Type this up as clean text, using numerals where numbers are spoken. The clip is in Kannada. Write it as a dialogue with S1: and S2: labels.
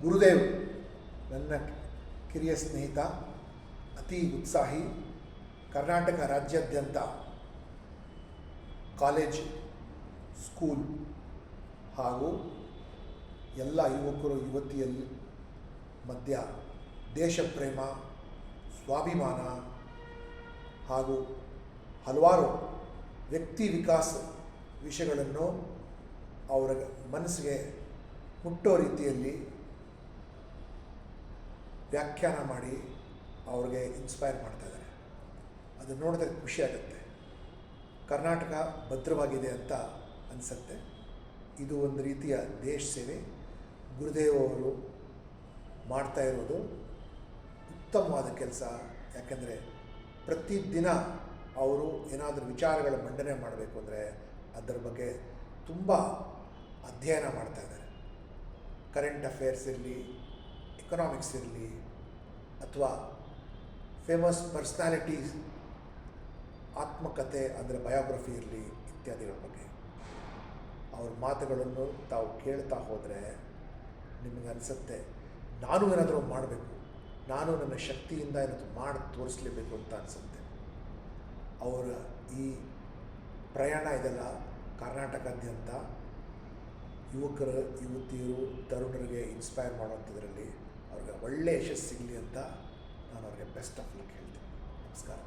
S1: ಗುರುದೇವ್ ನನ್ನ ಕಿರಿಯ ಸ್ನೇಹಿತ, ಅತಿ ಉತ್ಸಾಹಿ, ಕರ್ನಾಟಕ ರಾಜ್ಯಾದ್ಯಂತ ಕಾಲೇಜ್, ಸ್ಕೂಲ್ ಹಾಗೂ ಎಲ್ಲ ಯುವಕರು ಯುವತಿಯಲ್ಲಿ ಮಧ್ಯ ದೇಶ ಪ್ರೇಮ, ಸ್ವಾಭಿಮಾನ ಹಾಗೂ ಹಲವಾರು ವ್ಯಕ್ತಿ ವಿಕಾಸ ವಿಷಯಗಳನ್ನು ಅವರ ಮನಸ್ಸಿಗೆ ಮುಟ್ಟೋ ರೀತಿಯಲ್ಲಿ ವ್ಯಾಖ್ಯಾನ ಮಾಡಿ ಅವ್ರಿಗೆ ಇನ್ಸ್ಪೈರ್ ಮಾಡ್ತಾಯಿದ್ದಾರೆ. ಅದು ನೋಡಿದ್ರೆ ಖುಷಿ ಆಗುತ್ತೆ. ಕರ್ನಾಟಕ ಭದ್ರವಾಗಿದೆ ಅಂತ ಅನಿಸುತ್ತೆ. ಇದು ಒಂದು ರೀತಿಯ ದೇಶ ಸೇವೆ. ಗುರುದೇವ್ ಅವರು ಮಾಡ್ತಾ ಇರೋದು ಉತ್ತಮವಾದ ಕೆಲಸ. ಯಾಕೆಂದರೆ ಪ್ರತಿದಿನ ಅವರು ಏನಾದರೂ ವಿಚಾರಗಳ ಮಂಡನೆ ಮಾಡಬೇಕು ಅಂದರೆ ಅದರ ಬಗ್ಗೆ ತುಂಬ ಅಧ್ಯಯನ ಮಾಡ್ತಾಯಿದ್ದಾರೆ. ಕರೆಂಟ್ ಅಫೇರ್ಸ್ ಇರಲಿ, ಎಕನಾಮಿಕ್ಸ್ ಇರಲಿ, ಅಥವಾ ಫೇಮಸ್ ಪರ್ಸ್ನಾಲಿಟೀಸ್ ಆತ್ಮಕಥೆ ಅಂದರೆ ಬಯೋಗ್ರಫಿ ಇರಲಿ, ಇತ್ಯಾದಿಗಳ ಬಗ್ಗೆ ಅವ್ರ ಮಾತುಗಳನ್ನು ತಾವು ಕೇಳ್ತಾ ಹೋದರೆ ನಿಮಗೆ ಅನಿಸುತ್ತೆ, ನಾನು ಏನಾದರೂ ಮಾಡಬೇಕು, ನಾನು ನನ್ನ ಶಕ್ತಿಯಿಂದ ಏನಾದರೂ ಮಾಡಿ ತೋರಿಸಲೇಬೇಕು ಅಂತ ಅನಿಸುತ್ತೆ. ಅವರ ಈ ಪ್ರಯಾಣ ಇದೆಲ್ಲ ಕರ್ನಾಟಕಾದ್ಯಂತ ಯುವಕರು, ಯುವತಿಯರು, ತರುಣರಿಗೆ ಇನ್ಸ್ಪೈರ್ ಮಾಡುವಂಥದ್ರಲ್ಲಿ ಅವ್ರಿಗೆ ಒಳ್ಳೆಯ ಯಶಸ್ಸು ಸಿಗಲಿ ಅಂತ ನಾನು ಅವ್ರಿಗೆ ಬೆಸ್ಟ್ ಆಫ್ ಲಕ್ ಹೇಳ್ತೀನಿ. ನಮಸ್ಕಾರ.